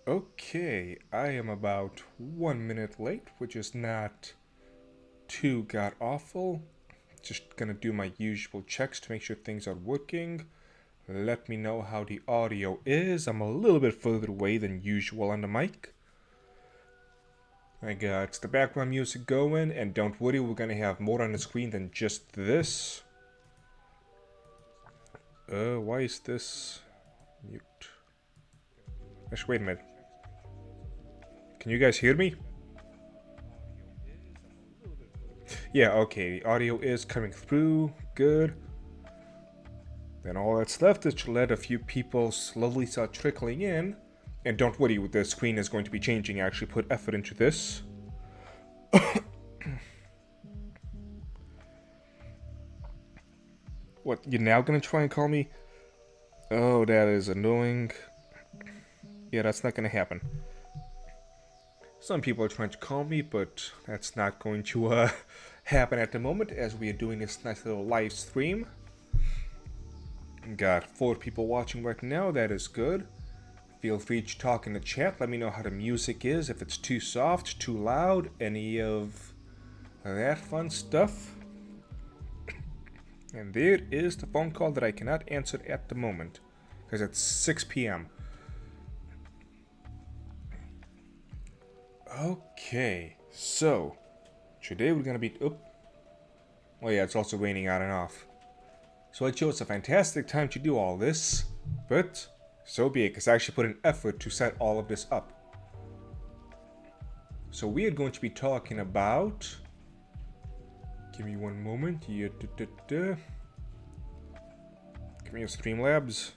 Okay, I am about 1 minute late, which is not too god awful. Just gonna do my usual checks to make sure things are working. Let me know how the audio is. I'm a little bit further away than usual on the mic. I got the background music going, and don't worry, we're gonna have more on the screen than just this. Why is this mute? Actually, wait a minute. Can you guys hear me? Yeah, okay, the audio is coming through. Good. Then all that's left is to let a few people slowly start trickling in. And don't worry, the screen is going to be changing. I actually put effort into this. What, you're now gonna try and call me? Oh, that is annoying. Yeah, that's not gonna happen. Some people are trying to call me, but that's not going to happen at the moment as we are doing this nice little live stream. Got 4 people watching right now, that is good. Feel free to talk in the chat, let me know how the music is, if it's too soft, too loud, any of that fun stuff. And there is the phone call that I cannot answer at the moment, because it's 6 p.m. Okay, so today we're gonna be. Oh yeah, it's also raining on and off. So I chose a fantastic time to do all this, but so be it, because I actually put an effort to set all of this up. So we are going to be talking about. Give me one moment. Give me a Streamlabs.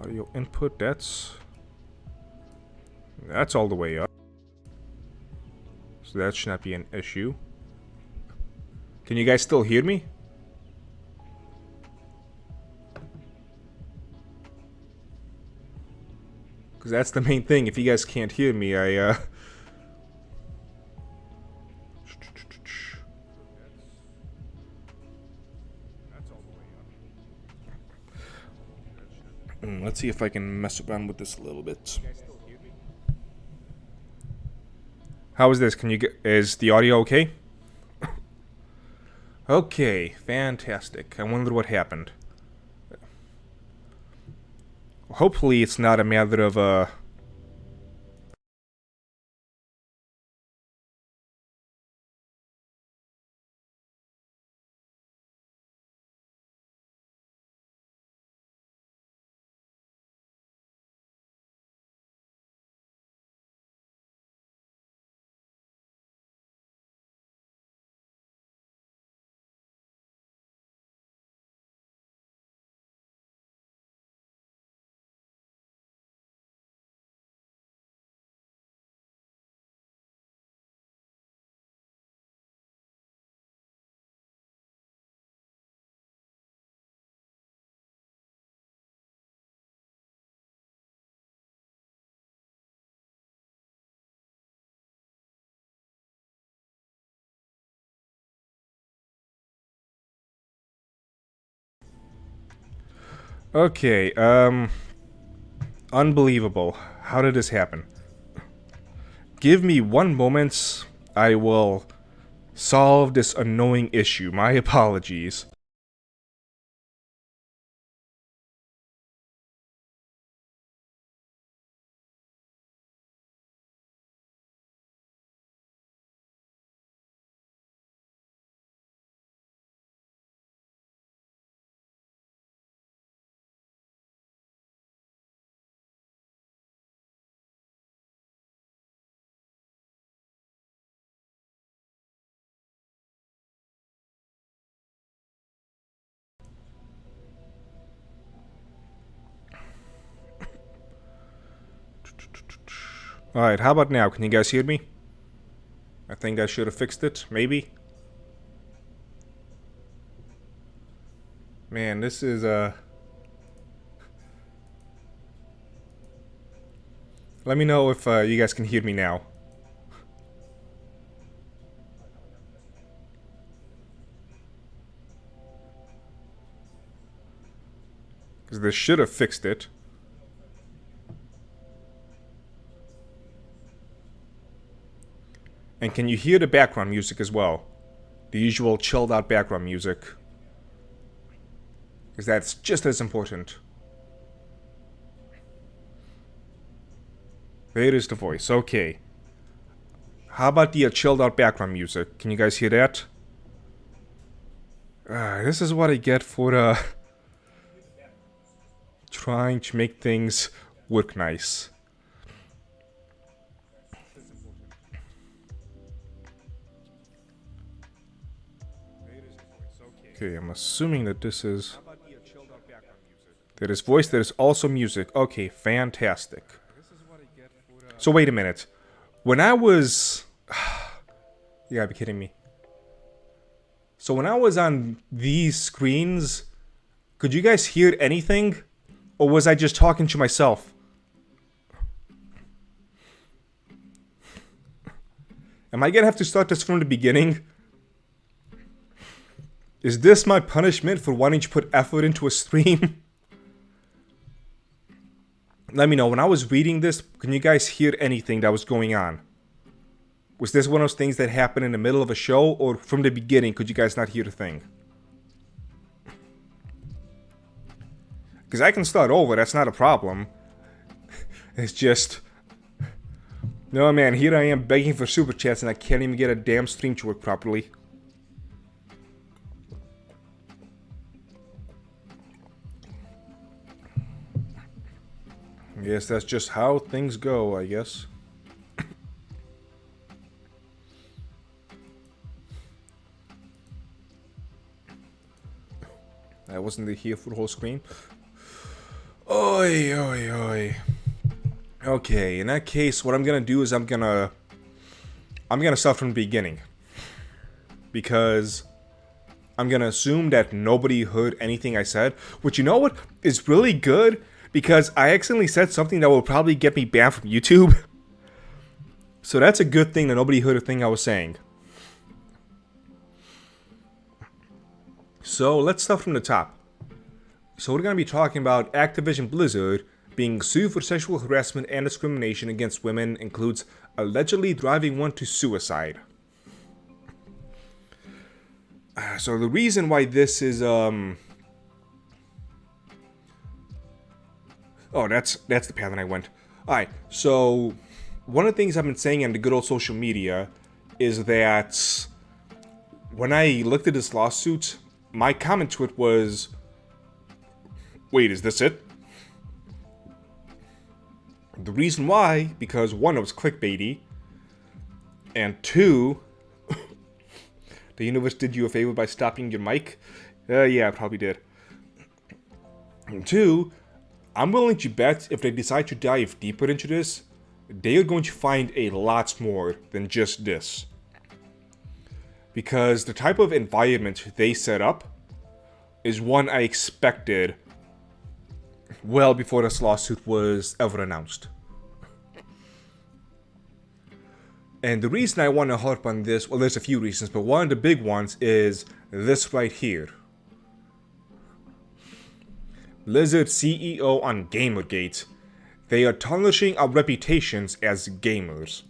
Audio input, that's all the way up. So that should not be an issue. Can you guys still hear me? Because that's the main thing. If you guys can't hear me, let's see if I can mess around with this a little bit. How is this? Is the audio okay? Okay, fantastic. I wonder what happened. Hopefully it's not a matter of Okay, unbelievable. How did this happen? Give me 1 moment. I will solve this annoying issue. My apologies. Alright, how about now? Can you guys hear me? I think I should have fixed it, maybe? Man, this is, let me know if, you guys can hear me now. Because this should have fixed it. And can you hear the background music as well? The usual chilled out background music. Because that's just as important. There is the voice, okay. How about the chilled out background music? Can you guys hear that? This is what I get for trying to make things work nice. Okay, I'm assuming that this is... There is voice, there is also music. Okay, fantastic. So wait a minute. When I was... You gotta be kidding me. So when I was on these screens, could you guys hear anything? Or was I just talking to myself? Am I gonna have to start this from the beginning? Is this my punishment for wanting to put effort into a stream? Let me know. When I was reading this, can you guys hear anything that was going on? Was this one of those things that happened in the middle of a show, or from the beginning, could you guys not hear a thing? Because I can start over, that's not a problem. It's just... No man, here I am begging for super chats and I can't even get a damn stream to work properly. Yes, that's just how things go, I guess. I wasn't here for the whole screen. Oi, oi, oi. Okay, in that case, what I'm gonna do is I'm gonna start from the beginning. Because I'm gonna assume that nobody heard anything I said. Which, you know what, is really good, because I accidentally said something that will probably get me banned from YouTube. So that's a good thing that nobody heard a thing I was saying. So let's start from the top. So we're gonna be talking about Activision Blizzard being sued for sexual harassment and discrimination against women, includes allegedly driving one to suicide. So the reason why this is oh, that's the path that I went. Alright, so one of the things I've been saying on the good old social media is that when I looked at this lawsuit, my comment to it was, wait, is this it? The reason why, because one, it was clickbaity, and two, the universe did you a favor by stopping your mic? Yeah, it probably did. And two, I'm willing to bet if they decide to dive deeper into this, they are going to find a lot more than just this. Because the type of environment they set up is one I expected well before this lawsuit was ever announced. And the reason I want to harp on this, well, there's a few reasons, but one of the big ones is this right here. Blizzard CEO on Gamergate. They are tarnishing our reputations as gamers.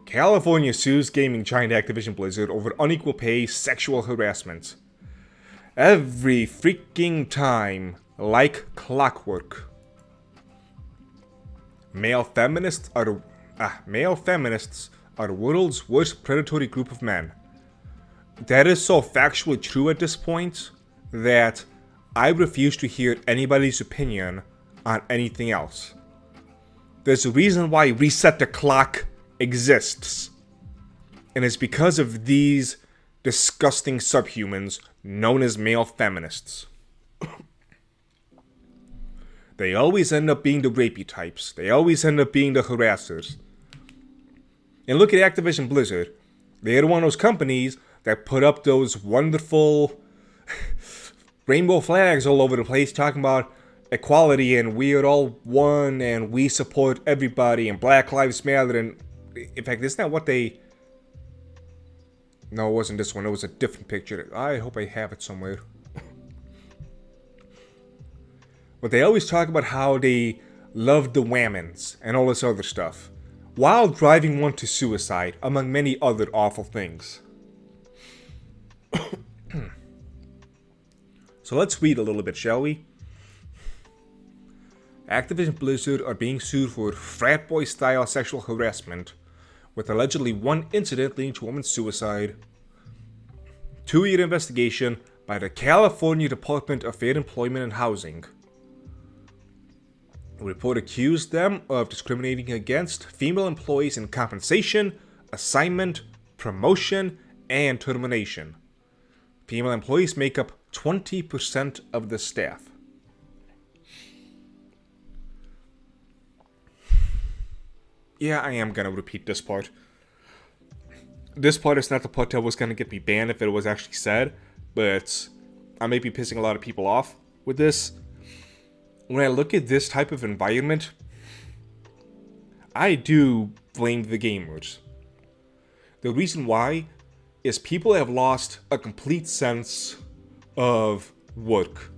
California sues gaming giant Activision Blizzard over unequal pay, sexual harassment. Every freaking time, like clockwork. Male feminists are the world's worst predatory group of men. That is so factually true at this point that I refuse to hear anybody's opinion on anything else. There's a reason why Reset the Clock exists. And it's because of these disgusting subhumans known as male feminists. They always end up being the rapey types. They always end up being the harassers. And look at Activision Blizzard. They're one of those companies that put up those wonderful rainbow flags all over the place talking about equality and we are all one and we support everybody and Black Lives Matter. And in fact, isn't that what they... No, it wasn't this one. It was a different picture. I hope I have it somewhere. But they always talk about how they love the whammons and all this other stuff, while driving one to suicide, among many other awful things. So let's read a little bit, shall we? Activision Blizzard are being sued for frat boy style sexual harassment, with allegedly one incident leading to a woman's suicide. 2-year investigation by the California Department of Fair Employment and Housing. The report accused them of discriminating against female employees in compensation, assignment, promotion, and termination. Female employees make up 20% of the staff. Yeah, I am gonna repeat this part. This part is not the part that was gonna get me banned if it was actually said, but I may be pissing a lot of people off with this. When I look at this type of environment, I do blame the gamers. The reason why is people have lost a complete sense of work.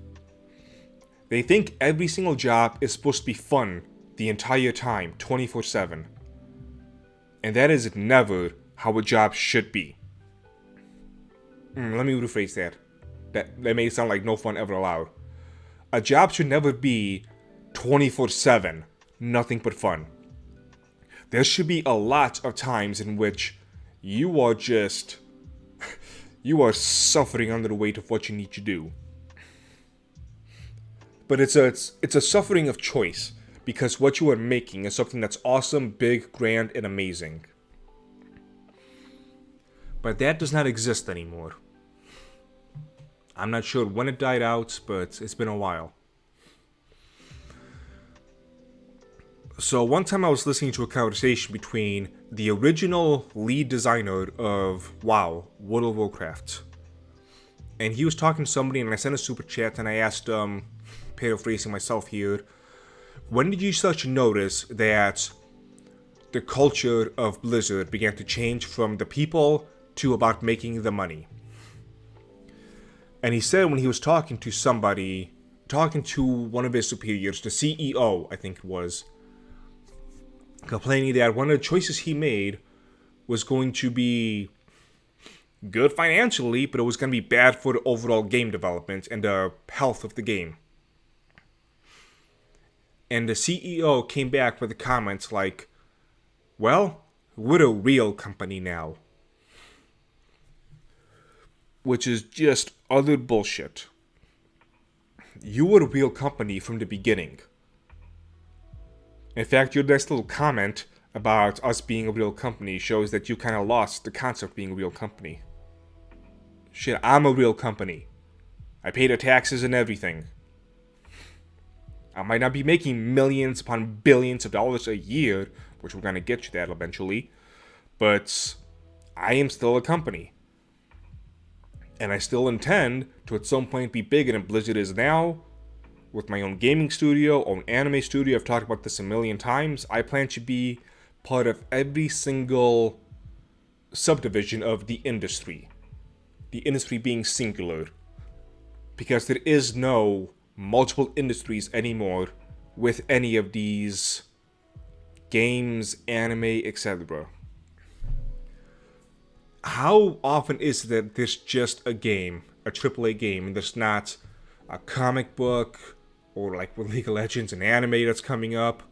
They think every single job is supposed to be fun the entire time, 24/7. And that is never how a job should be. Let me rephrase that. That may sound like no fun ever allowed. A job should never be 24/7, nothing but fun. There should be a lot of times in which you are just... you are suffering under the weight of what you need to do. But it's a suffering of choice, because what you are making is something that's awesome, big, grand, and amazing. But that does not exist anymore. I'm not sure when it died out, but it's been a while. So one time I was listening to a conversation between the original lead designer of WoW, World of Warcraft. And he was talking to somebody, and I sent a super chat, and I asked, paraphrasing myself here, when did you start to notice that the culture of Blizzard began to change from the people to about making the money? And he said when he was talking to somebody, talking to one of his superiors, the CEO, I think it was, complaining that one of the choices he made was going to be good financially, but it was going to be bad for the overall game development and the health of the game. And the CEO came back with the comments like, well, we're a real company now. Which is just utter bullshit. You were a real company from the beginning. In fact, your next little comment about us being a real company shows that you kind of lost the concept of being a real company. Shit, I'm a real company. I pay the taxes and everything. I might not be making millions upon billions of dollars a year, which we're going to get to that eventually, but I am still a company. And I still intend to at some point be bigger than Blizzard is now, with my own gaming studio, own anime studio. I've talked about this a million times. I plan to be part of every single subdivision of the industry. The industry being singular. Because there is no multiple industries anymore with any of these games, anime, etc. How often is it that there's just a game, a AAA game, and there's not a comic book, or like with League of Legends, an anime that's coming up,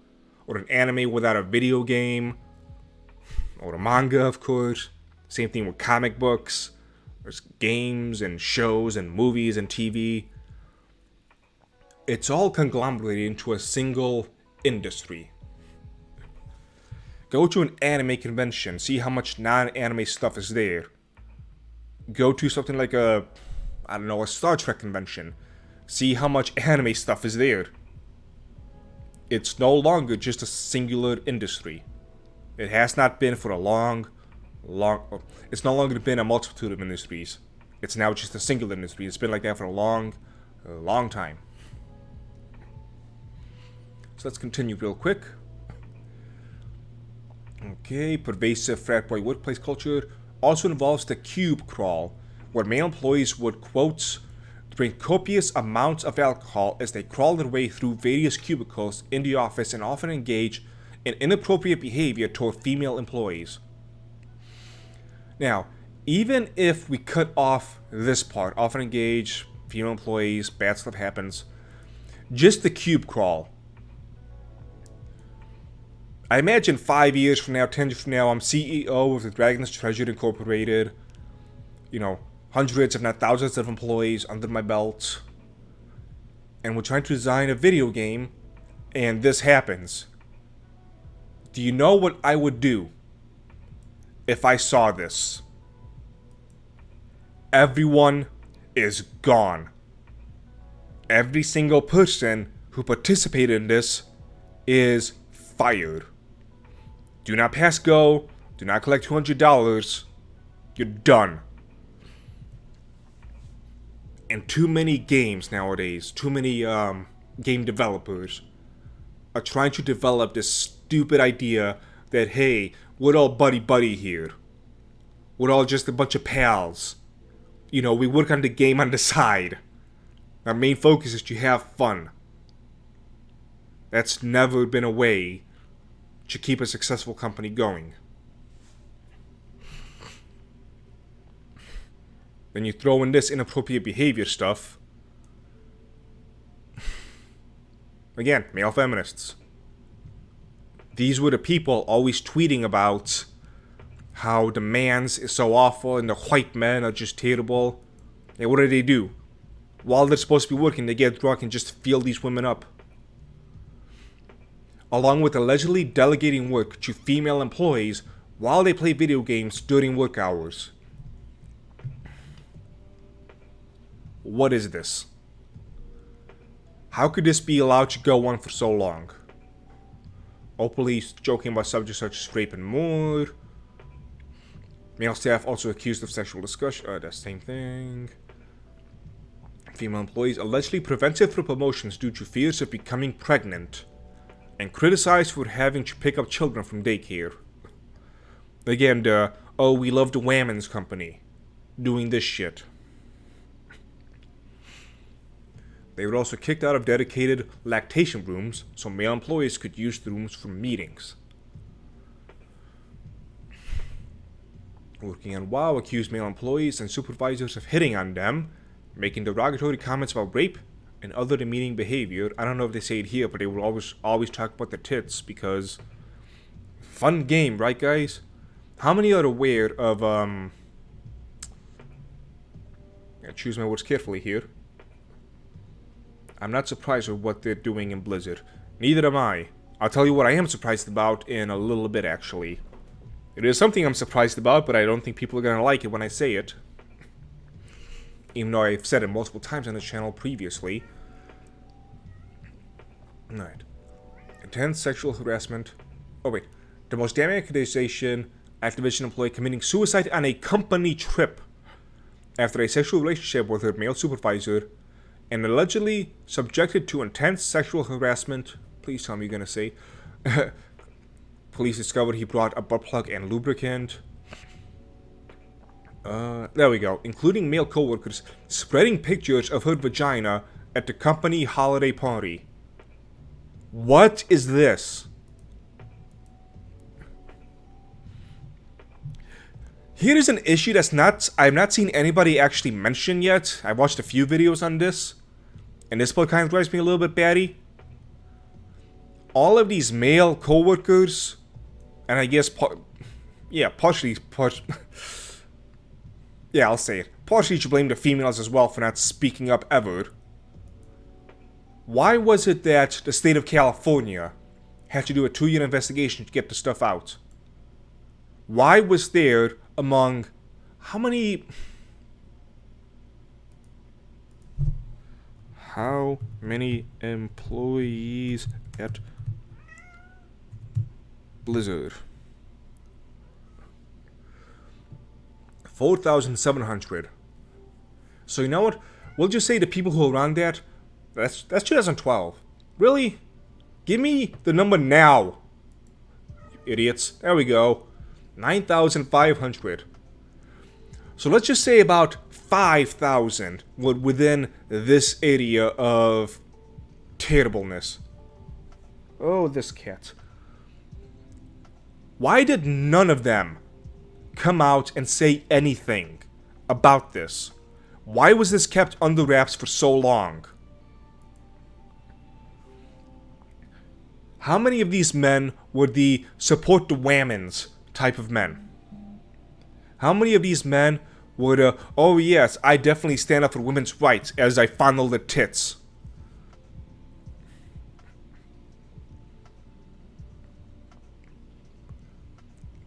or an anime without a video game, or a manga, of course. Same thing with comic books. There's games and shows and movies and TV. It's all conglomerated into a single industry. Go to an anime convention, see how much non-anime stuff is there. Go to something like a Star Trek convention. See how much anime stuff is there. It's no longer just a singular industry. It has not been for it's no longer been a multitude of industries. It's now just a single industry. It's been like that for a long time. So let's continue real quick. Okay, pervasive frat boy workplace culture also involves the cube crawl, where male employees would, quote, drink copious amounts of alcohol as they crawl their way through various cubicles in the office and often engage in inappropriate behavior toward female employees. Now, even if we cut off this part, often engage female employees, bad stuff happens, just the cube crawl. I imagine 5 years from now, 10 years from now, I'm CEO of the Dragon's Treasure Incorporated. You know, hundreds if not thousands of employees under my belt. And we're trying to design a video game, and this happens. Do you know what I would do if I saw this? Everyone is gone. Every single person who participated in this is fired. Do not pass go. Do not collect $200. You're done. And too many games nowadays, too many game developers are trying to develop this stupid idea that, hey, we're all buddy here. We're all just a bunch of pals. You know, we work on the game on the side. Our main focus is to have fun. That's never been a way to keep a successful company going. Then you throw in this inappropriate behavior stuff. Again, male feminists. These were the people always tweeting about how the man's is so awful and the white men are just terrible. And what do? While they're supposed to be working, they get drunk and just feel these women up. Along with allegedly delegating work to female employees while they play video games during work hours. What is this? How could this be allowed to go on for so long? openly joking about subjects such as rape and more. Male staff also accused of sexual discussion. The same thing. Female employees allegedly prevented from promotions due to fears of becoming pregnant, and criticized for having to pick up children from daycare. Again, the "oh, we love the women's company" doing this shit. They were also kicked out of dedicated lactation rooms so male employees could use the rooms for meetings. Working on WoW accused male employees and supervisors of hitting on them, making derogatory comments about rape and other demeaning behavior. I don't know if they say it here, but they will always talk about the tits because fun game, right, guys? How many are aware of I choose my words carefully here. I'm not surprised with what they're doing in Blizzard. Neither am I. I'll tell you what I am surprised about in a little bit, actually. It is something I'm surprised about, but I don't think people are gonna like it when I say it. Even though I've said it multiple times on the channel previously. Alright. Intense sexual harassment. Oh wait. The most damning accusation, Activision employee committing suicide on a company trip after a sexual relationship with her male supervisor and allegedly subjected to intense sexual harassment. Please tell me you're gonna say. Police discovered he brought a butt plug and lubricant. There we go. Including male coworkers spreading pictures of her vagina at the company holiday party. What is this? Here is an issue that's I've not seen anybody actually mention yet. I watched a few videos on this, and this part kind of drives me a little bit batty. All of these male coworkers, and I guess partially, yeah, I'll say it. Partially to blame the females as well for not speaking up ever. Why was it that the state of California had to do a 2-year investigation to get the stuff out? Why was there among how many employees at Blizzard? 4,700. So you know what? We'll just say the people who are on that's 2012. Really? Give me the number now, you idiots. There we go. 9,500. So let's just say about 5,000 were within this area of terribleness. Oh, this cat. Why did none of them come out and say anything about this? Why was this kept under wraps for so long? How many of these men were the support the women's type of men? How many of these men were the, oh yes, I definitely stand up for women's rights as I fondle the tits?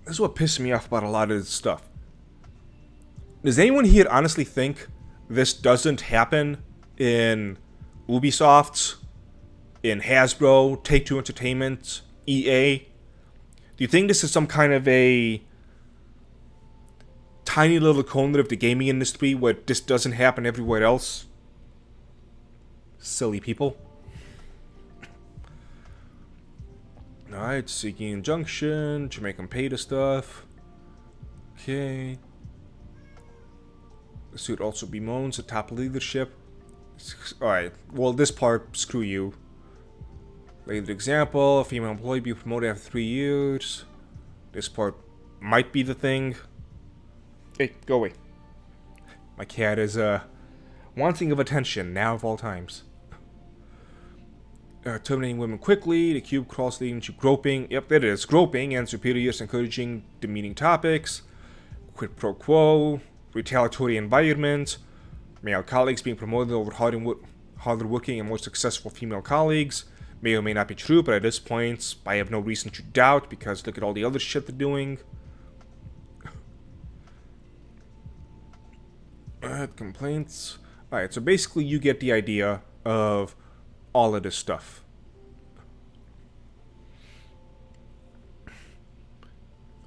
This is what pisses me off about a lot of this stuff. Does anyone here honestly think this doesn't happen in Ubisoft, in Hasbro, Take-Two Entertainment, EA? Do you think this is some kind of a tiny little corner of the gaming industry where this doesn't happen everywhere else? Silly people. Alright, seeking injunction to make them pay the stuff. Okay. The suit also bemoans the top leadership. Alright, well, this part, screw you. Later example, a female employee be promoted after 3 years. This part might be the thing. Hey, go away. My cat is, wanting of attention, now of all times. Terminating women quickly, the cube cross leading to groping. Yep, there it is. Groping and superiors encouraging demeaning topics. Quid pro quo. Retaliatory environment. Male colleagues being promoted over harder working and more successful female colleagues. May or may not be true, but at this point, I have no reason to doubt because look at all the other shit they're doing. Complaints. Alright, so basically you get the idea of all of this stuff.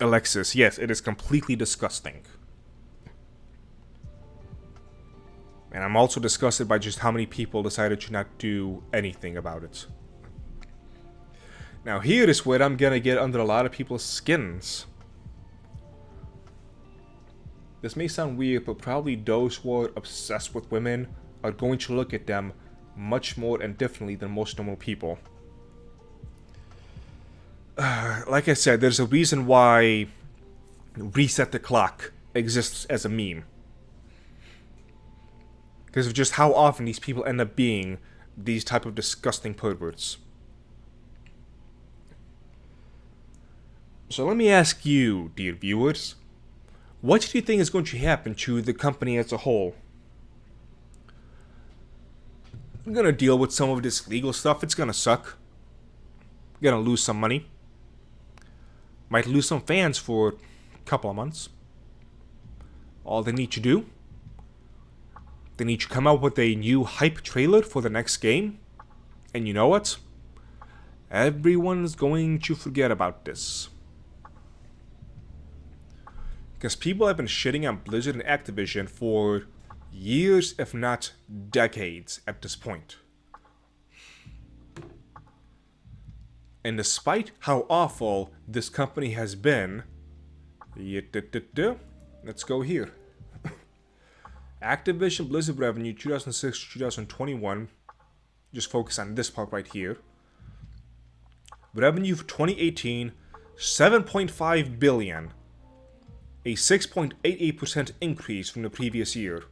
Alexis, yes, it is completely disgusting. And I'm also disgusted by just how many people decided to not do anything about it. Now here is where I'm gonna get under a lot of people's skins. This may sound weird, but probably those who are obsessed with women are going to look at them much more and differently than most normal people. Like I said, there's a reason why Reset the Clock exists as a meme. Because of just how often these people end up being these type of disgusting perverts. So let me ask you, dear viewers, what do you think is going to happen to the company as a whole? I'm gonna deal with some of this legal stuff. It's gonna suck. Gonna lose some money. Might lose some fans for a couple of months. All they need to do, they need to come out with a new hype trailer for the next game. And you know what? Everyone's going to forget about this. Because people have been shitting on Blizzard and Activision for years, if not decades, at this point. And despite how awful this company has been, let's go here. Activision Blizzard revenue 2006 to 2021. Just focus on this part right here. Revenue for 2018, 7.5 billion. A 6.88% increase from the previous year.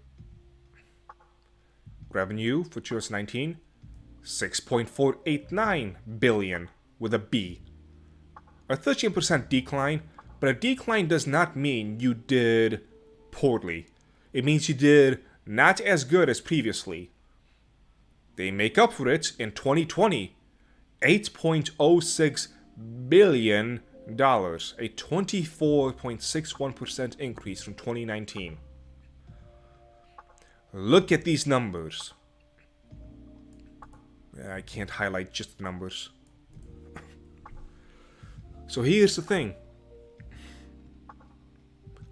Revenue for 2019, 6.489 billion with a B. A 13% decline, but a decline does not mean you did poorly. It means you did not as good as previously. They make up for it in 2020, $8.06 billion, a 24.61% increase from 2019. Look at these numbers. I can't highlight just the numbers. So here's the thing.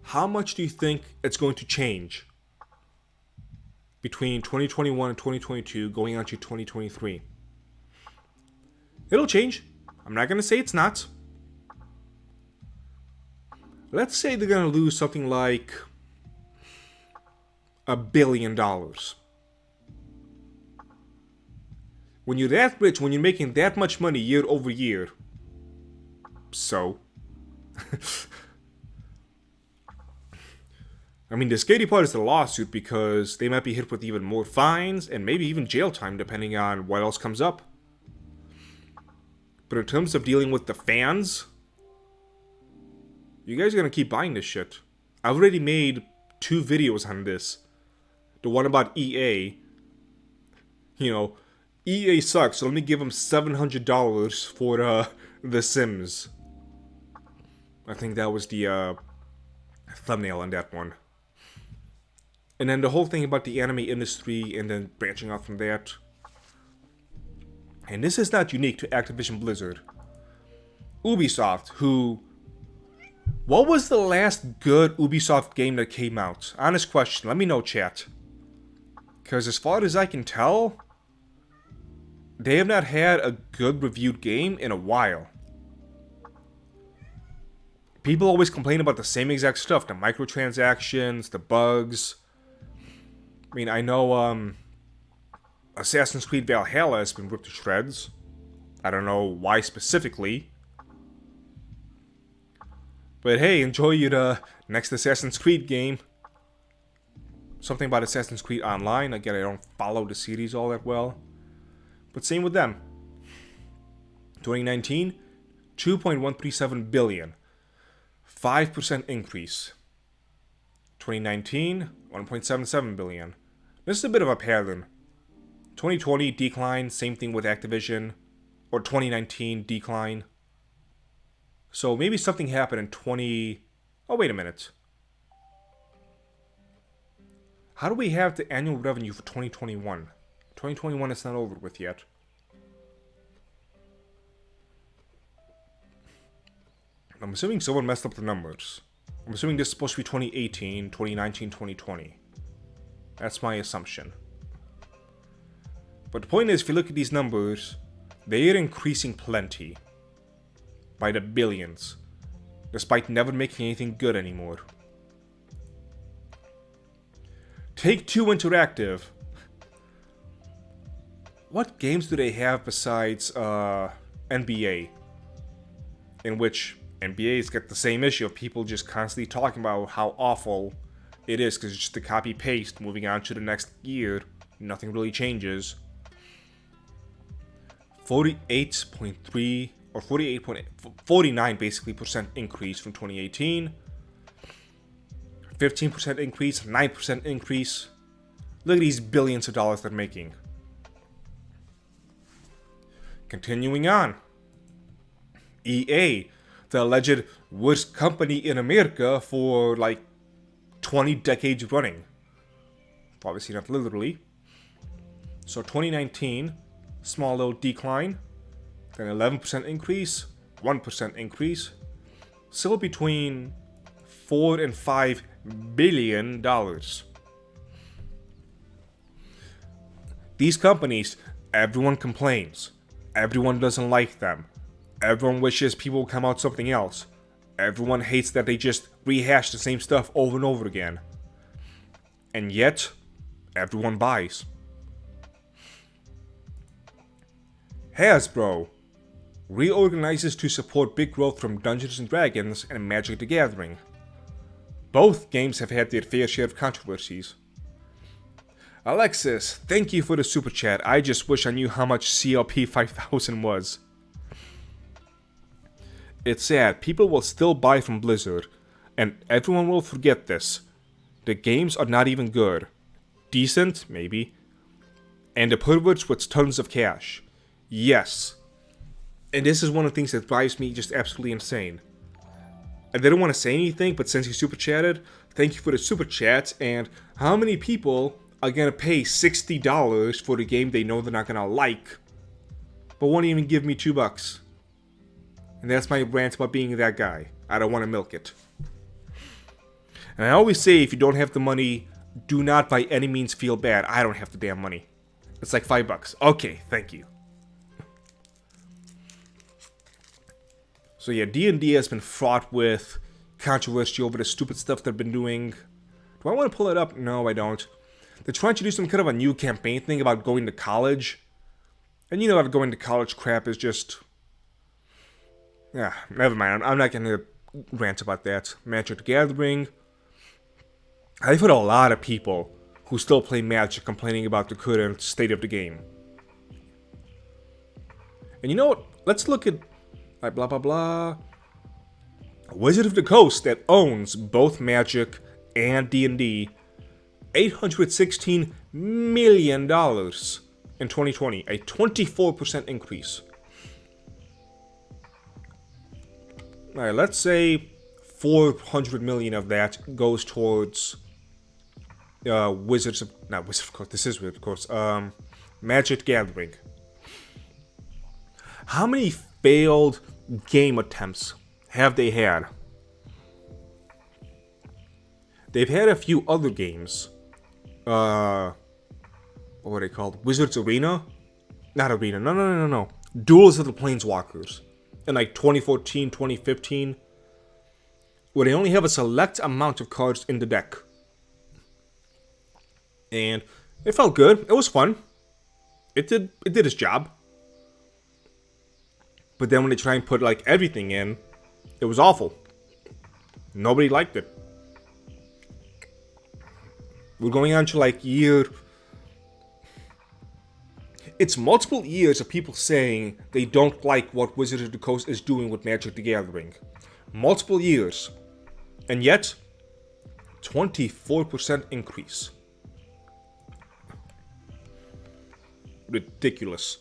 How much do you think it's going to change between 2021 and 2022 going on to 2023? It'll change. I'm not going to say it's not. Let's say they're going to lose something like $1 billion. When you're that rich, when you're making that much money year over year, so... I mean, the scary part is the lawsuit because they might be hit with even more fines and maybe even jail time depending on what else comes up. But in terms of dealing with the fans, you guys are gonna keep buying this shit. I've already made 2 videos on this. The one about EA. You know, EA sucks, so let me give them $700 for The Sims. I think that was the thumbnail on that one. And then the whole thing about the anime industry and then branching out from that. And this is not unique to Activision Blizzard. Ubisoft, who... What was the last good Ubisoft game that came out? Honest question, let me know, chat. Because as far as I can tell, they have not had a good reviewed game in a while. People always complain about the same exact stuff. The microtransactions, the bugs. I mean, I know Assassin's Creed Valhalla has been ripped to shreds. I don't know why specifically. But hey, enjoy your next Assassin's Creed game. Something about Assassin's Creed Online. Again, I don't follow the series all that well. But same with them. 2019, 2.137 billion. 5% increase. 2019, 1.77 billion. This is a bit of a pattern. 2020 decline, same thing with Activision. Or 2019 decline. So maybe something happened in 20... Oh, wait a minute. How do we have the annual revenue for 2021? 2021 is not over with yet. I'm assuming someone messed up the numbers. I'm assuming this is supposed to be 2018, 2019, 2020. That's my assumption. But the point is, if you look at these numbers, they are increasing plenty. By the billions. Despite never making anything good anymore. Take-Two Interactive. What games do they have besides NBA? In which NBA's got the same issue of people just constantly talking about how awful it is because it's just a copy-paste moving on to the next year. Nothing really changes. 48.3 or 49 basically percent increase from 2018. 15% increase, 9% increase. Look at these billions of dollars they're making. Continuing on. EA, the alleged worst company in America for like 20 decades running. Obviously not literally. So 2019, small little decline. Then 11% increase, 1% increase. Still between $4 and $5 billion. These companies, everyone complains. Everyone doesn't like them. Everyone wishes people would come out something else. Everyone hates that they just rehash the same stuff over and over again. And yet, everyone buys. Hasbro reorganizes to support big growth from Dungeons & Dragons and Magic the Gathering. Both games have had their fair share of controversies. Alexis, thank you for the super chat. I just wish I knew how much CLP 5000 was. It's sad, people will still buy from Blizzard, and everyone will forget this. The games are not even good. Decent, maybe. And the perverts with tons of cash. Yes. And this is one of the things that drives me just absolutely insane. I didn't want to say anything, but since you super chatted, thank you for the super chat. And how many people are going to pay $60 for the game they know they're not going to like, but won't even give me $2? And that's my rant about being that guy. I don't want to milk it. And I always say, if you don't have the money, do not by any means feel bad. I don't have the damn money. It's like $5. Okay, thank you. So yeah, D&D has been fraught with controversy over the stupid stuff they've been doing. Do I want to pull it up? No, I don't. They're trying to do some kind of a new campaign thing about going to college. And you know that going to college crap is just... yeah, never mind. I'm not going to rant about that. Magic the Gathering. I've heard a lot of people who still play Magic complaining about the current state of the game. And you know what? Let's look at... like blah blah blah. Wizard of the Coast that owns both Magic and D&D. $816 million in 2020. A 24% increase. Alright, let's say 400 million of that goes towards Wizards of... not Wizards of Coast, this is Wizards of Coast. Magic Gathering. How many failed game attempts have they had? They've had a few other games. What were they called? Wizards Arena? Not Arena, no. Duels of the Planeswalkers. In like 2014, 2015. Where they only have a select amount of cards in the deck. And it felt good. It was fun. It did its job. But then when they try and put like everything in, it was awful. Nobody liked it. We're going on to like year... it's multiple years of people saying they don't like what Wizards of the Coast is doing with Magic the Gathering. Multiple years. And yet, 24% increase. Ridiculous.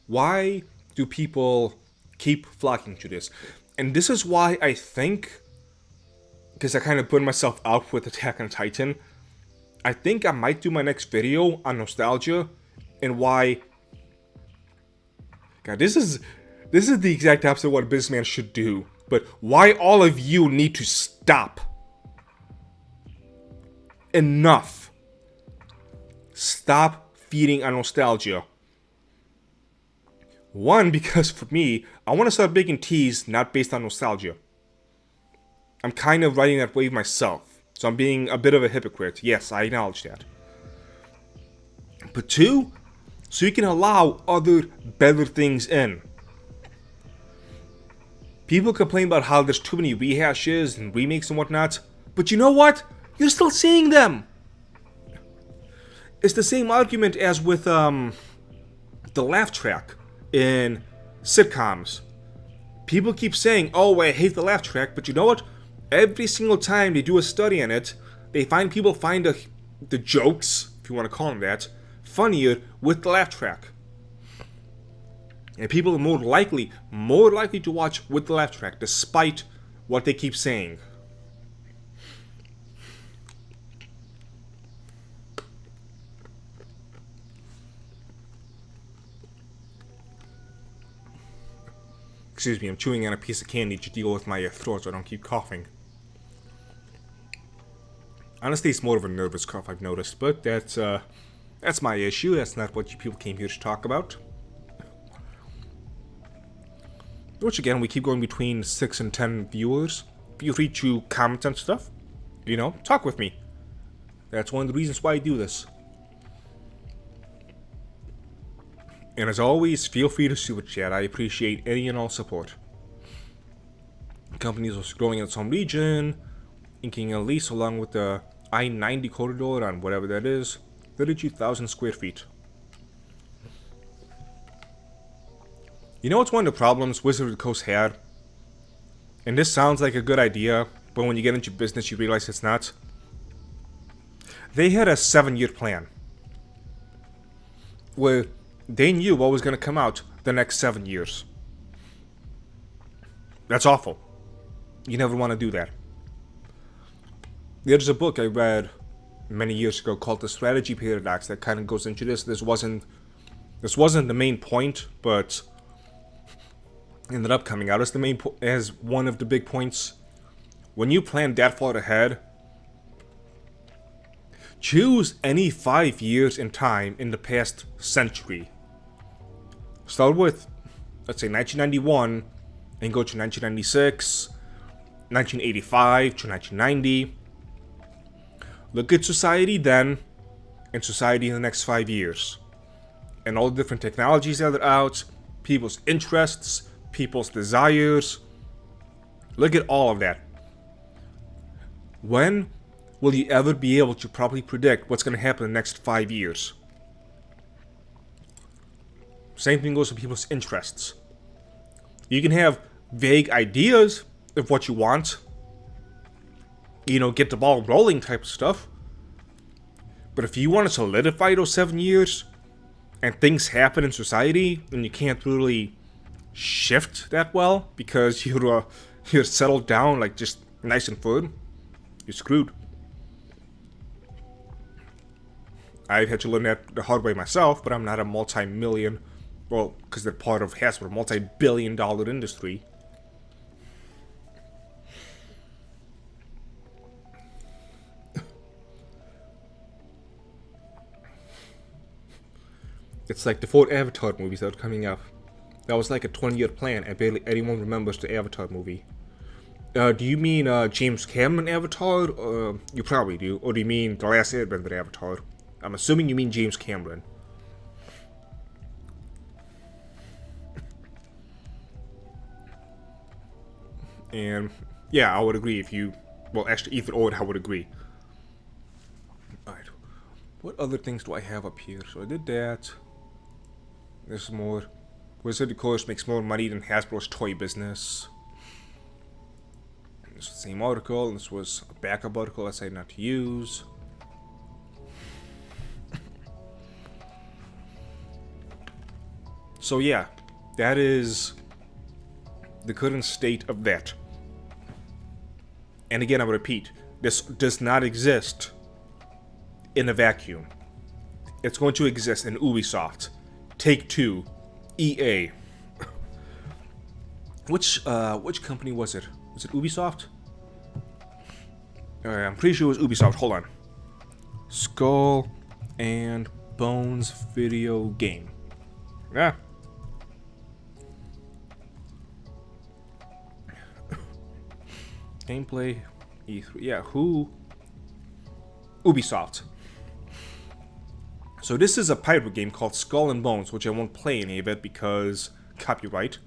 Why do people keep flocking to this? And this is why I think, because I kind of burned myself out with Attack on Titan, I think I might do my next video on nostalgia and why... God, this is This is the exact opposite of what a businessman should do. But why all of you need to stop. Enough. Stop feeding on nostalgia. One, because for me, I want to start making teas not based on nostalgia. I'm kind of riding that wave myself. So I'm being a bit of a hypocrite. Yes, I acknowledge that. But two, so you can allow other better things in. People complain about how there's too many rehashes and remakes and whatnot. But you know what? You're still seeing them. It's the same argument as with the laugh track in sitcoms. People keep saying, oh, I hate the laugh track, but you know what? Every single time they do a study on it, people find the jokes, if you want to call them that, funnier with the laugh track. And people are more likely to watch with the laugh track, despite what they keep saying. Excuse me, I'm chewing on a piece of candy to deal with my throat so I don't keep coughing. Honestly, it's more of a nervous cough, I've noticed, but that's my issue. That's not what you people came here to talk about. Which again, we keep going between 6 and 10 viewers. Feel free to comment on stuff. You know, talk with me. That's one of the reasons why I do this. And as always, feel free to super chat. I appreciate any and all support. The company is growing in its home region, inking a lease along with the I-90 corridor on whatever that is, 32,000 square feet. You know what's one of the problems Wizard of the Coast had? And this sounds like a good idea, but when you get into business you realize it's not. They had a 7-year plan, where they knew what was going to come out the next 7 years. That's awful. You never want to do that. There's a book I read many years ago called The Strategy Paradox that kind of goes into this. This wasn't the main point, but ended up coming out as one of the big points. When you plan that far ahead, choose any 5 years in time in the past century. Start with, let's say, 1991 and go to 1996, 1985 to 1990. Look at society then and society in the next 5 years. And all the different technologies that are out, people's interests, people's desires. Look at all of that. When will you ever be able to properly predict what's going to happen in the next 5 years? Same thing goes for people's interests. You can have vague ideas of what you want. You know, get the ball rolling type of stuff. But if you want to solidify those 7 years, and things happen in society, and you can't really shift that well because you're settled down like just nice and firm, you're screwed. I've had to learn that the hard way myself, but I'm not a multi-million, well, because they're part of Hasbro, a multi-billion-dollar industry. It's like the 4 Avatar movies that are coming up. That was like a 20-year plan, and barely anyone remembers the Avatar movie. Do you mean James Cameron Avatar? You probably do. Or do you mean The Last Airbender Avatar? I'm assuming you mean James Cameron. And yeah, I would agree if you... Well, actually, either or, I would agree. Alright. What other things do I have up here? So I did that. There's more. Wizard of course makes more money than Hasbro's toy business. This was the same article, and this was a backup article I decided not to use. So yeah, that is the current state of that. And again, I repeat, this does not exist in a vacuum. It's going to exist in Ubisoft, Take-Two, EA, Which company was it? Was it Ubisoft? I'm pretty sure it was Ubisoft. Hold on. Skull and Bones video game. Yeah. Gameplay. E3. Yeah, who? Ubisoft. So this is a pirate game called Skull and Bones, which I won't play any of it because copyright.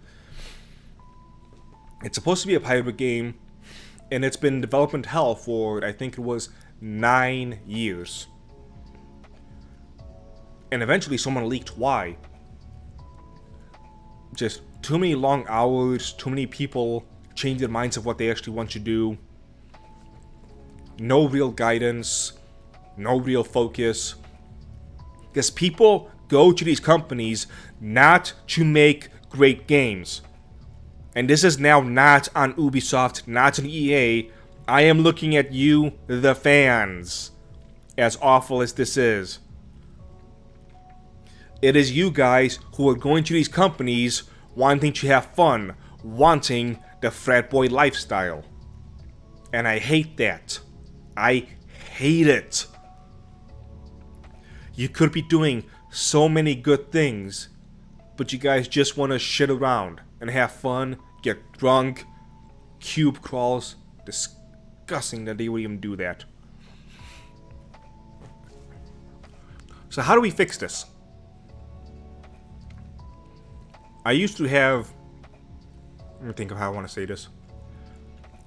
It's supposed to be a pirate game, and it's been in development hell for, I think it was 9 years. And eventually someone leaked why. Just too many long hours, too many people change their minds of what they actually want to do. No real guidance, no real focus. Because people go to these companies not to make great games. And this is now not on Ubisoft, not on EA. I am looking at you, the fans. As awful as this is. It is you guys who are going to these companies wanting to have fun, wanting the frat boy lifestyle. And I hate that. I hate it. You could be doing so many good things, but you guys just want to shit around and have fun, get drunk, cube crawls. Disgusting that they would even do that. So how do we fix this? I used to have... Let me think of how I want to say this.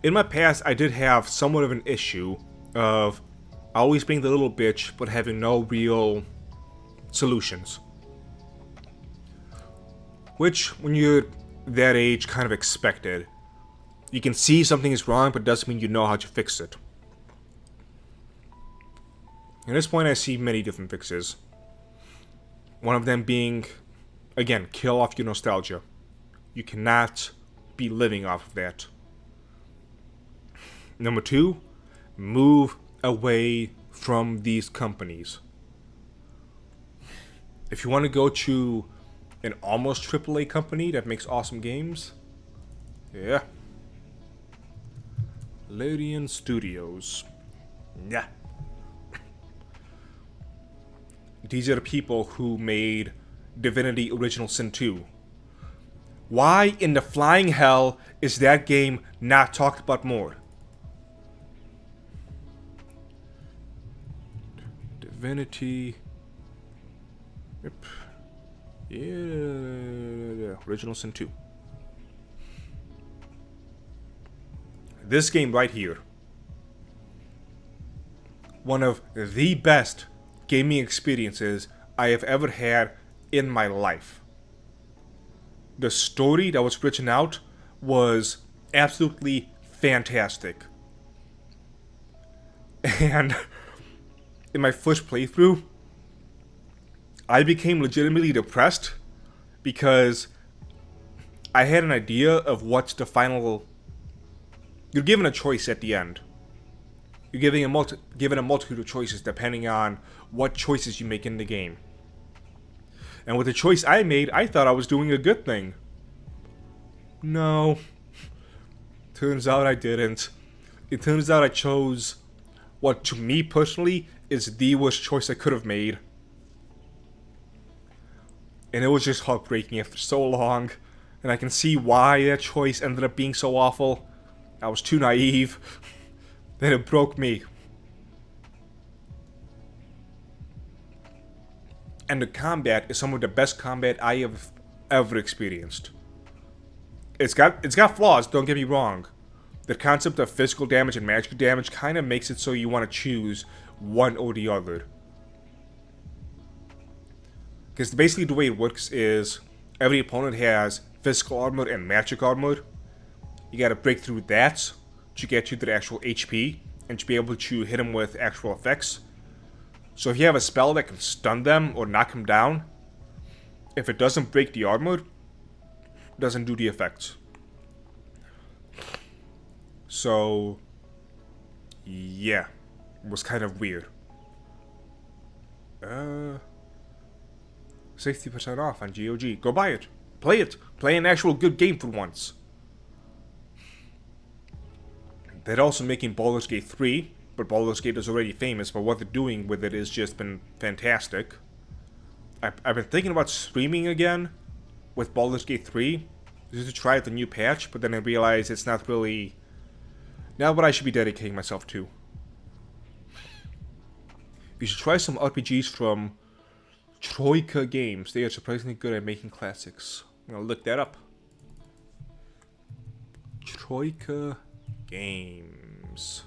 In my past, I did have somewhat of an issue of always being the little bitch, but having no real solutions. Which, when you're that age, kind of expected. You can see something is wrong, but it doesn't mean you know how to fix it. At this point, I see many different fixes. One of them being, again, kill off your nostalgia. You cannot be living off of that. Number 2, move away from these companies. If you want to go to an almost AAA company that makes awesome games, yeah. Larian Studios. Yeah. These are the people who made Divinity Original Sin 2. Why in the flying hell is that game not talked about more? Divinity. Yep. Yeah. Original Sin 2. This game right here. One of the best gaming experiences I have ever had in my life. The story that was written out was absolutely fantastic. And in my first playthrough, I became legitimately depressed because I had an idea of what's the final... You're given a choice at the end. You're given a multitude of choices depending on what choices you make in the game. And with the choice I made, I thought I was doing a good thing. No. Turns out I didn't. It turns out I chose what to me personally is the worst choice I could have made. And it was just heartbreaking after so long. And I can see why that choice ended up being so awful. I was too naive. Then it broke me. And the combat is some of the best combat I have ever experienced. It's got flaws, don't get me wrong. The concept of physical damage and magical damage kind of makes it so you want to choose one or the other. Because basically the way it works is every opponent has physical armor and magic armor. You gotta break through that to get you to the actual HP and to be able to hit them with actual effects. So if you have a spell that can stun them or knock them down, if it doesn't break the armor, it doesn't do the effects. So, yeah, it was kind of weird. 60% off on GOG. Go buy it. Play it. Play an actual good game for once. They're also making Baldur's Gate 3, but Baldur's Gate is already famous, but what they're doing with it has just been fantastic. I've been thinking about streaming again with Baldur's Gate 3, just to try out the new patch, but then I realized it's not really not what I should be dedicating myself to. You should try some RPGs from Troika Games. They are surprisingly good at making classics. I'm gonna look that up. Troika Games.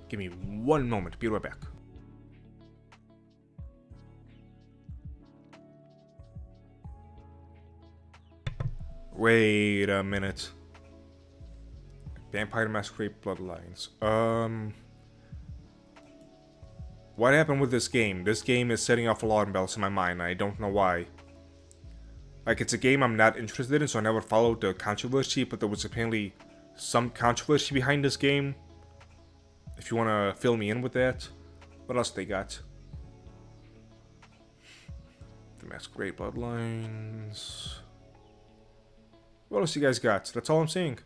Give me 1 moment. Be right back. Wait a minute. Vampire Masquerade Bloodlines. What happened with this game? This game is setting off alarm bells in my mind. I don't know why. Like, it's a game I'm not interested in, so I never followed the controversy, but there was apparently some controversy behind this game. If you want to fill me in with that. What else they got? The Masquerade Bloodlines. What else you guys got? That's all I'm seeing.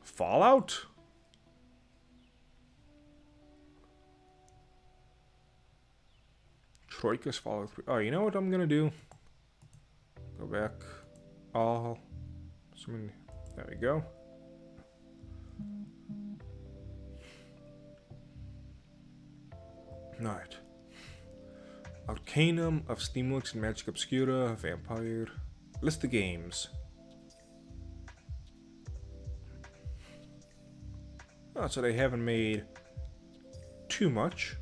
Fallout? Troika's Fallout 3. Oh, you know what I'm gonna do? Go back. All. There we go. Alright. Arcanum of Steamworks and Magic Obscura, Vampire. List of games. Oh, so they haven't made too much.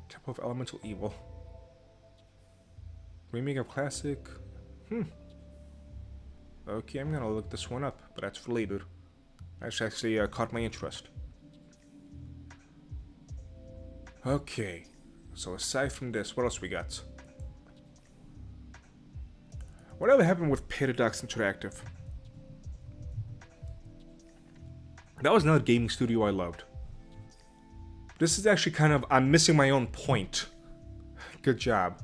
Temple of Elemental Evil. Remake of Classic. Okay, I'm gonna look this one up, but that's for later. That's actually caught my interest. Okay, so aside from this, what else we got? Whatever happened with Paradox Interactive? That was another gaming studio I loved. This is actually kind of, I'm missing my own point. Good job.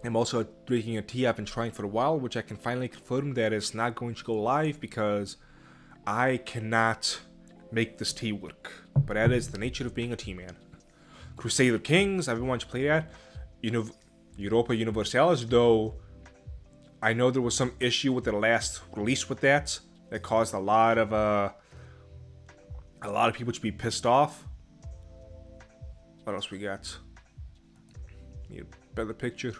I'm also drinking a tea I've been trying for a while, which I can finally confirm that is not going to go live because I cannot make this tea work. But that is the nature of being a tea man. Crusader Kings, I've been wanting to play that. Europa Universalis, though I know there was some issue with the last release with that caused a lot of people to be pissed off. What else we got? Need a better picture.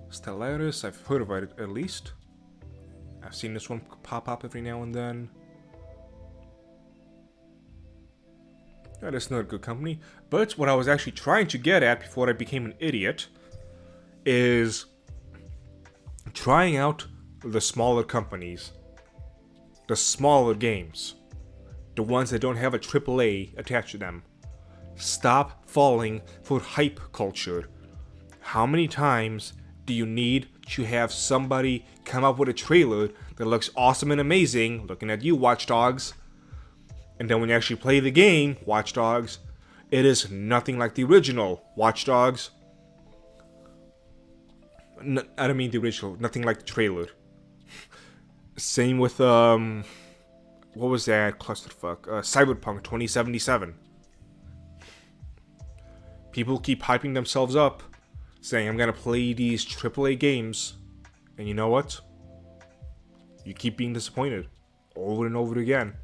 Stellaris, I've heard of it at least. I've seen this one pop up every now and then. That is not good company. But what I was actually trying to get at before I became an idiot is trying out the smaller companies. The smaller games. The ones that don't have a AAA attached to them. Stop falling for hype culture. How many times do you need to have somebody come up with a trailer that looks awesome and amazing, looking at you, Watch Dogs, and then when you actually play the game, Watch Dogs, it is nothing like the original Watch Dogs. I don't mean the original, nothing like the trailer. Same with, what was that clusterfuck? Cyberpunk 2077. People keep hyping themselves up, saying, I'm gonna play these AAA games, and you know what? You keep being disappointed over and over again.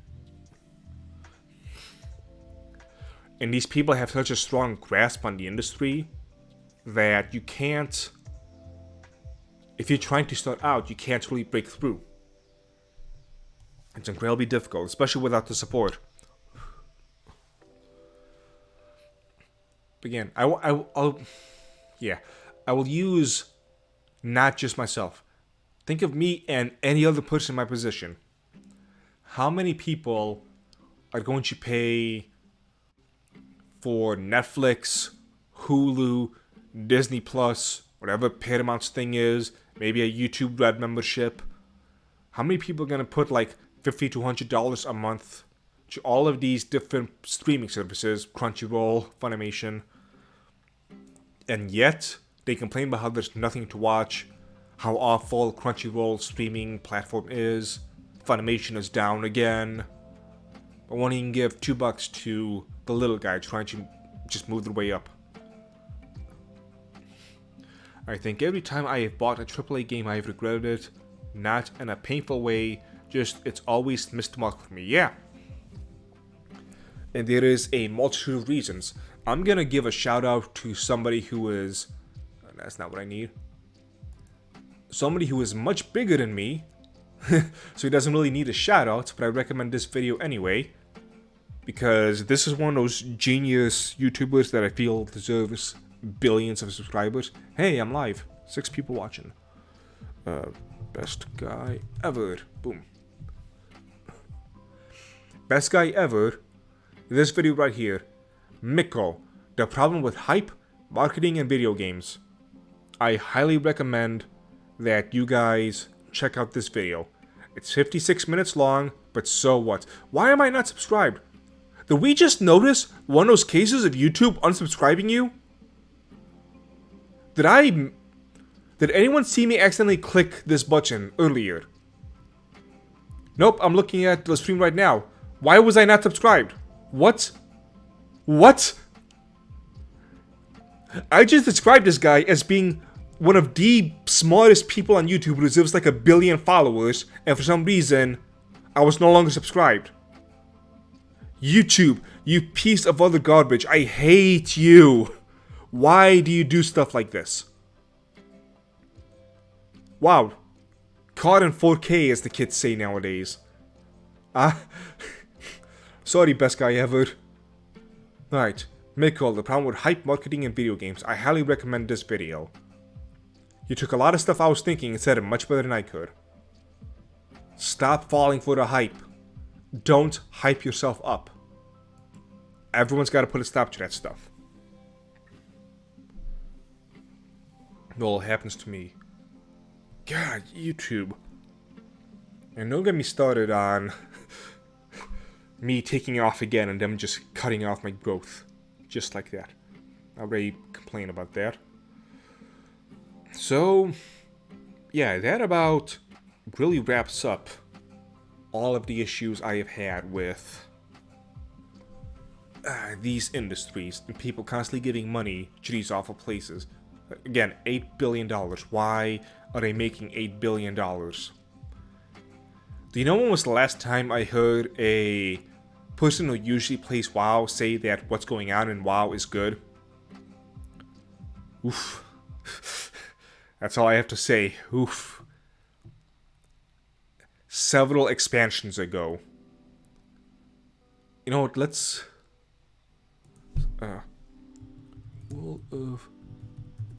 And these people have such a strong grasp on the industry that you can't, if you're trying to start out, you can't really break through. It's incredibly difficult, especially without the support. Again, I will use not just myself. Think of me and any other person in my position. How many people are going to pay for Netflix, Hulu, Disney Plus, whatever Paramount's thing is, maybe a YouTube Red membership? How many people are going to put like $50 to $100 a month to all of these different streaming services, Crunchyroll, Funimation, and yet they complain about how there's nothing to watch, how awful Crunchyroll streaming platform is, Funimation is down again. But won't even give $2 to the little guy trying to just move their way up. I think every time I have bought a AAA game I have regretted it, not in a painful way, just it's always missed the mark for me, yeah. And there is a multitude of reasons. I'm gonna give a shout out to somebody who is, that's not what I need. Somebody who is much bigger than me, so he doesn't really need a shout out, but I recommend this video anyway. Because this is one of those genius YouTubers that I feel deserves billions of subscribers. Hey, I'm live. 6 people watching. Best guy ever. Boom. Best guy ever. This video right here. Miko. The problem with hype, marketing, and video games. I highly recommend that you guys check out this video. It's 56 minutes long, but so what? Why am I not subscribed? Did we just notice one of those cases of YouTube unsubscribing you? Did anyone see me accidentally click this button earlier? Nope, I'm looking at the stream right now. Why was I not subscribed? What? What? I just described this guy as being one of the smartest people on YouTube who deserves like 1 billion followers, and for some reason, I was no longer subscribed. YouTube, you piece of other garbage. I hate you. Why do you do stuff like this? Wow. Caught in 4K, as the kids say nowadays. Sorry, best guy ever. Alright. Mikkel, the problem with hype, marketing, and video games. I highly recommend this video. You took a lot of stuff I was thinking and said it much better than I could. Stop falling for the hype. Don't hype yourself up. Everyone's got to put a stop to that stuff. Well, it happens to me. God, YouTube. And don't get me started on me taking off again and them just cutting off my growth. Just like that. I already complained about that. So, yeah, that about really wraps up all of the issues I have had with these industries and people constantly giving money to these awful places. Again, $8 billion. Why are they making $8 billion? Do you know when was the last time I heard a person who usually plays WoW say that what's going on in WoW is good? Oof. That's all I have to say. Oof. Several expansions ago. You know what, let's... World of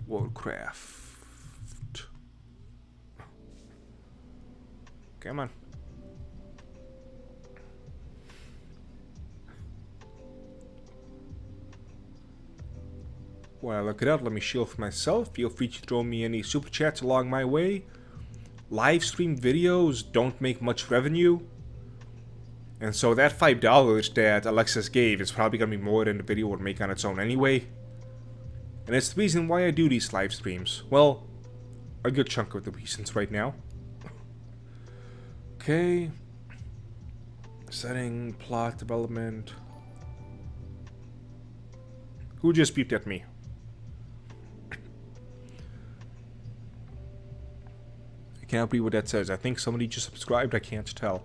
Warcraft. Come on. While I look it up, let me shield for myself. Feel free to throw me any super chats along my way. Live stream videos don't make much revenue. And so that $5 that Alexis gave is probably going to be more than the video would make on its own anyway. And it's the reason why I do these live streams. Well, a good chunk of the reasons right now. Okay. Setting, plot, development. Who just beeped at me? I can't read what that says. I think somebody just subscribed. I can't tell.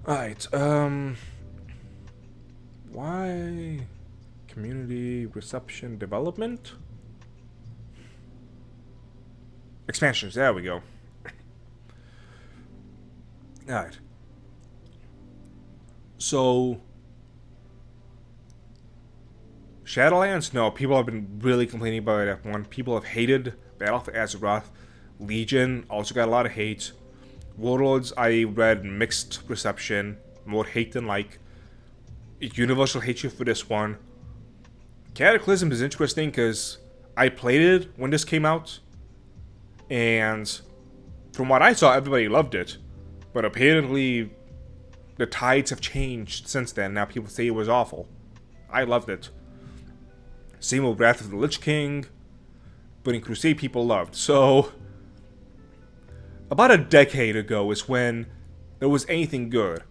Alright, why? Community, reception, development? Expansions, there we go. Alright. So... Shadowlands? No, people have been really complaining about it. F1. People have hated Battle for Azeroth. Legion also got a lot of hate. Warlords, I read mixed reception. More hate than like. Universal hatred for this one. Cataclysm is interesting because I played it when this came out. And from what I saw, everybody loved it. But apparently, the tides have changed since then. Now people say it was awful. I loved it. Same with Wrath of the Lich King. Burning Crusade people loved. So, about a decade ago is when there was anything good.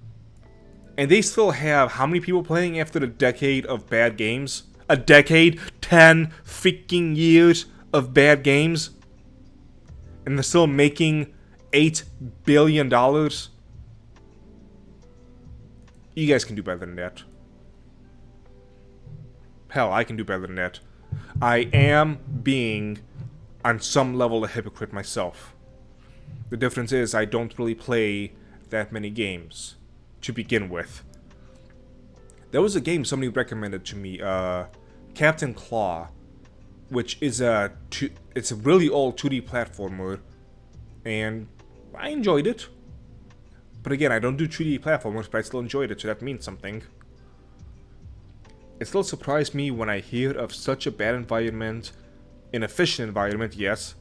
And they still have how many people playing after a decade of bad games? A decade? 10 freaking years of bad games? And they're still making $8 billion? You guys can do better than that. Hell, I can do better than that. I am being, on some level, a hypocrite myself. The difference is I don't really play that many games to begin with. There was a game somebody recommended to me, Captain Claw, which is it's a really old 2D platformer, and I enjoyed it. But again, I don't do 2D platformers, but I still enjoyed it, so that means something. It still surprised me when I hear of such a bad environment, inefficient environment, yes,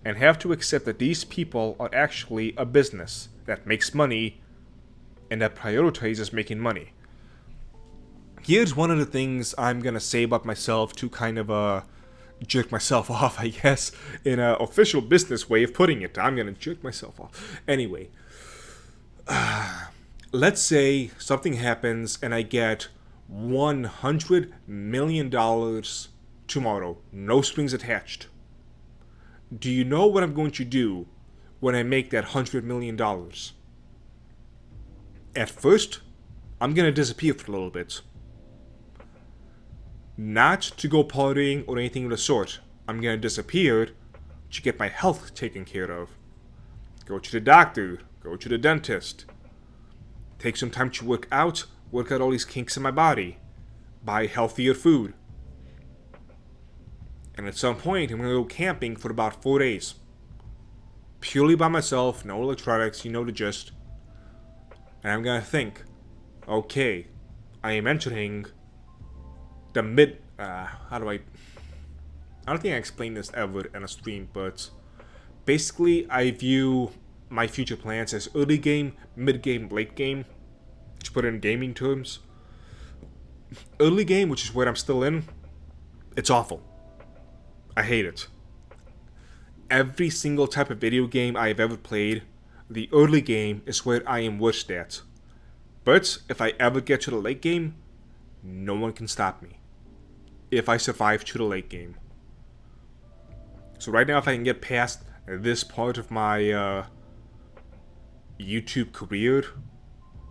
and have to accept that these people are actually a business that makes money and that prioritizes making money. Here's one of the things I'm gonna say about myself to kind of jerk myself off, I guess, in an official business way of putting it. I'm gonna jerk myself off. Anyway, let's say something happens and I get $100 million tomorrow. No strings attached. Do you know what I'm going to do when I make that $100 million? At first, I'm going to disappear for a little bit. Not to go partying or anything of the sort. I'm going to disappear to get my health taken care of. Go to the doctor. Go to the dentist. Take some time to work out all these kinks in my body. Buy healthier food. And at some point, I'm going to go camping for about 4 days. Purely by myself, no electronics, you know the gist. And I'm going to think, okay, I am entering the I don't think I explained this ever in a stream, but basically I view my future plans as early game, mid game, late game, to put it in gaming terms. Early game, which is where I'm still in, it's awful. I hate it. Every single type of video game I have ever played, the early game is where I am worst at. But if I ever get to the late game, no one can stop me. If I survive to the late game. So right now, if I can get past this part of my YouTube career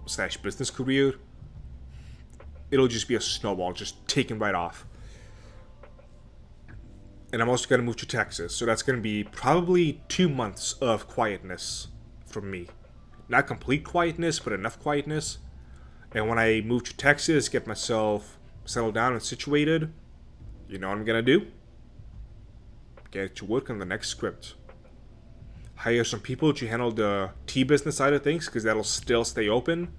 / business career, it'll just be a snowball, just taken right off. And I'm also going to move to Texas, so that's going to be probably 2 months of quietness from me. Not complete quietness, but enough quietness. And when I move to Texas, get myself settled down and situated, you know what I'm going to do? Get to work on the next script. Hire some people to handle the tea business side of things, because that'll still stay open.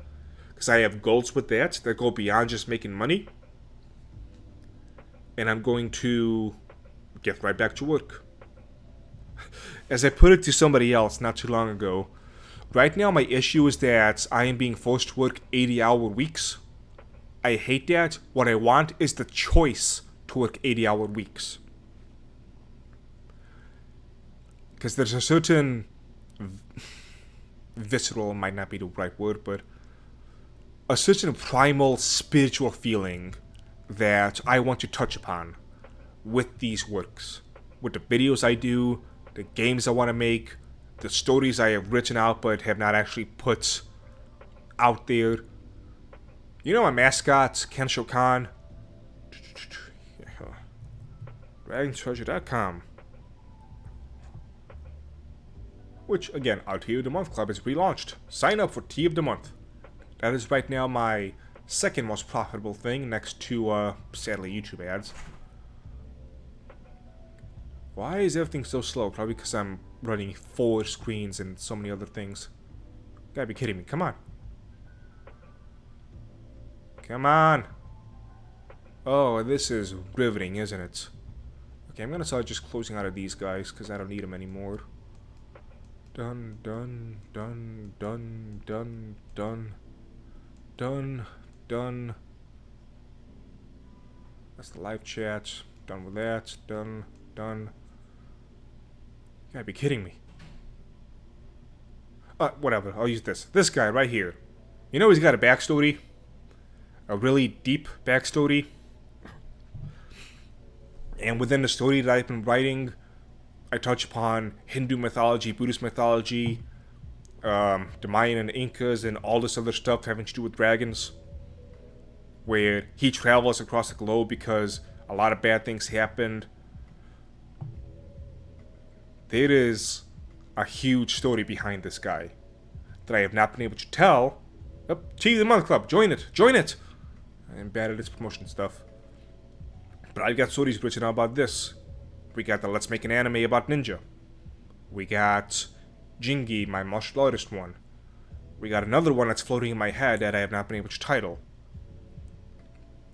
Because I have goals with that go beyond just making money. And I'm going to get right back to work. As I put it to somebody else not too long ago, right now my issue is that I am being forced to work 80-hour weeks. I hate that. What I want is the choice to work 80-hour weeks. Because there's a certain visceral might not be the right word, but a certain primal spiritual feeling that I want to touch upon with these works. With the videos I do, the games I want to make, the stories I have written out but have not actually put out there. You know my mascot, Kensho Khan? DragonTreasure.com. Which, again, our Tea of the Month Club is relaunched. Sign up for Tea of the Month. That is right now my second most profitable thing, next to, sadly, YouTube ads. Why is everything so slow? Probably because I'm running 4 screens and so many other things. You gotta be kidding me. Come on. Come on. Oh, this is riveting, isn't it? Okay, I'm gonna start just closing out of these guys because I don't need them anymore. Done, done, done, done, done, done. Done. Done. That's the live chat. Done with that. Done. Done. You gotta be kidding me. Whatever. I'll use this. This guy right here. You know he's got a backstory? A really deep backstory? And within the story that I've been writing, I touch upon Hindu mythology, Buddhist mythology, the Mayan and Incas, and all this other stuff having to do with dragons. Where he travels across the globe because a lot of bad things happened. There is a huge story behind this guy that I have not been able to tell. Oh, Cheese the Month Club, join it, join it! I am bad at its promotion stuff. But I've got stories written about this. We got the Let's Make an Anime about Ninja. We got Jingi, my martial artist one. We got another one that's floating in my head that I have not been able to title.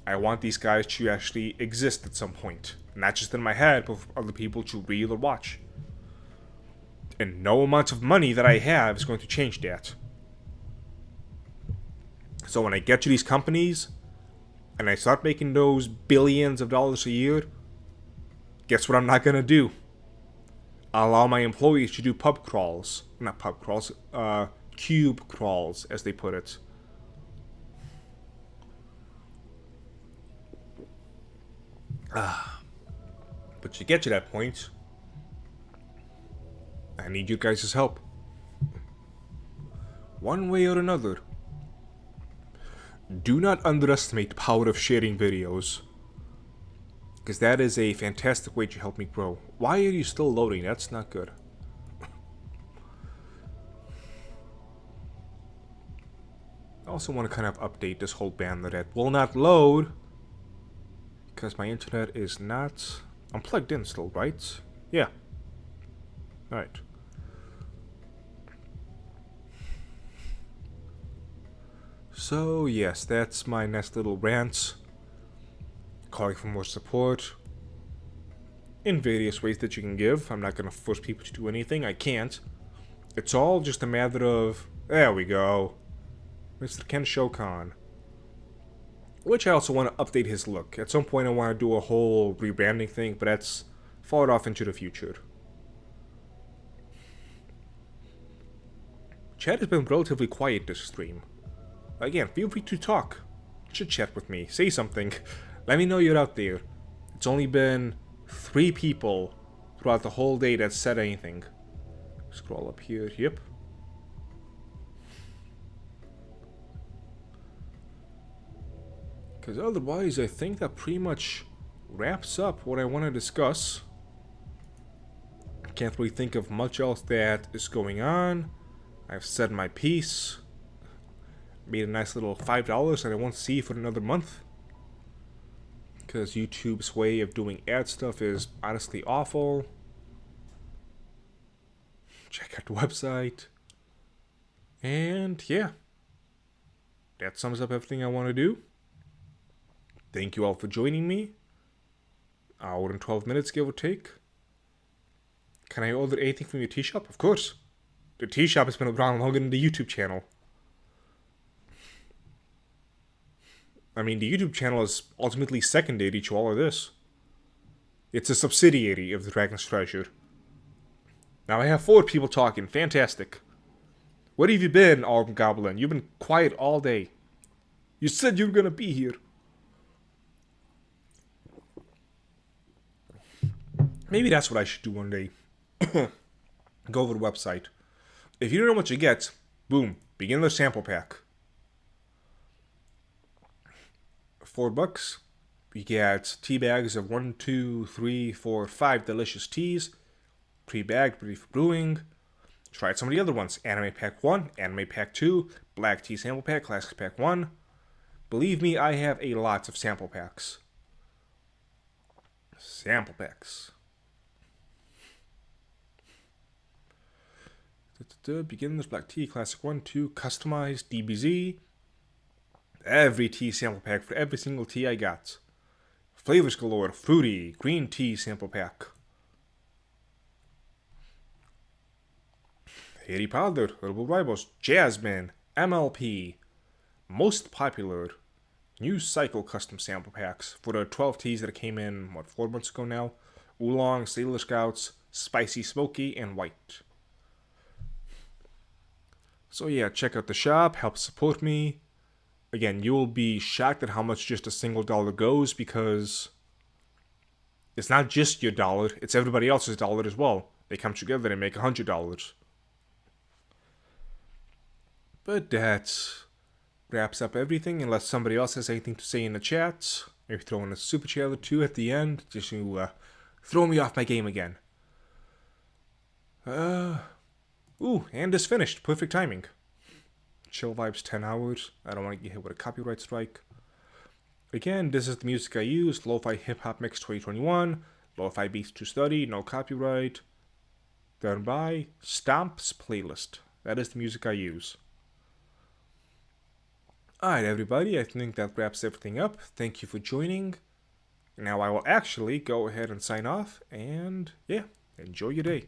I want these guys to actually exist at some point. Not just in my head, but for other people to read or watch. And no amount of money that I have is going to change that. So when I get to these companies, and I start making those billions of dollars a year, guess what I'm not going to do? I'll allow my employees to do pub crawls. Not pub crawls, cube crawls, as they put it. But to get to that point, I need you guys' help. One way or another. Do not underestimate the power of sharing videos. Because that is a fantastic way to help me grow. Why are you still loading? That's not good. I also want to kind of update this whole banner that will not load. Because my internet is not... I'm plugged in still, right? Yeah. Alright. So, yes, that's my next little rant. Calling for more support. In various ways that you can give. I'm not going to force people to do anything. I can't. It's all just a matter of... There we go. Mr. Ken Shokan. Which I also want to update his look. At some point I want to do a whole rebranding thing, but that's far off into the future. Chat has been relatively quiet this stream. Again, feel free to talk. Chit-chat with me. Say something. Let me know you're out there. It's only been 3 people throughout the whole day that said anything. Scroll up here. Yep. Because otherwise, I think that pretty much wraps up what I want to discuss. I can't really think of much else that is going on. I've said my piece. Made a nice little $5 that I won't see for another month. Because YouTube's way of doing ad stuff is honestly awful. Check out the website. And yeah. That sums up everything I want to do. Thank you all for joining me. Hour and 12 minutes, give or take. Can I order anything from your tea shop? Of course. The tea shop has been around longer than the YouTube channel. I mean, the YouTube channel is ultimately secondary to all of this. It's a subsidiary of the Dragon's Treasure. Now I have 4 people talking. Fantastic. Where have you been, Autumn Goblin? You've been quiet all day. You said you were gonna be here. Maybe that's what I should do one day. Go over the website. If you don't know what you get, boom, begin the sample pack. $4. You get tea bags of 1, 2, 3, 4, 5 delicious teas. Pre-bagged, ready for brewing. Try out some of the other ones. Anime Pack 1, Anime Pack 2, Black Tea Sample Pack, Classic Pack 1. Believe me, I have a lot of sample packs. Sample packs. Beginners, Black Tea, Classic 1, 2, Customized, DBZ. Every tea sample pack for every single tea I got. Flavors galore, fruity, green tea sample pack. Harry Powder, Herbal Ribos, Jasmine, MLP, most popular new cycle custom sample packs for the 12 teas that came in, 4 months ago now. Oolong, Sailor Scouts, Spicy Smoky, and White. So yeah, check out the shop, help support me. Again, you will be shocked at how much just a single dollar goes, because it's not just your dollar, it's everybody else's dollar as well. They come together and make $100. But that wraps up everything, unless somebody else has anything to say in the chat. Maybe throw in a super chat or two at the end, just to throw me off my game again. Ooh, and it's finished. Perfect timing. Chill Vibes 10 hours. I don't want to get hit with a copyright strike. Again, this is the music I use. Lo-Fi Hip Hop Mix 2021. Lo-Fi Beats to Study. No copyright. Done by Stomps Playlist. That is the music I use. Alright, everybody. I think that wraps everything up. Thank you for joining. Now I will actually go ahead and sign off. And yeah, enjoy your day.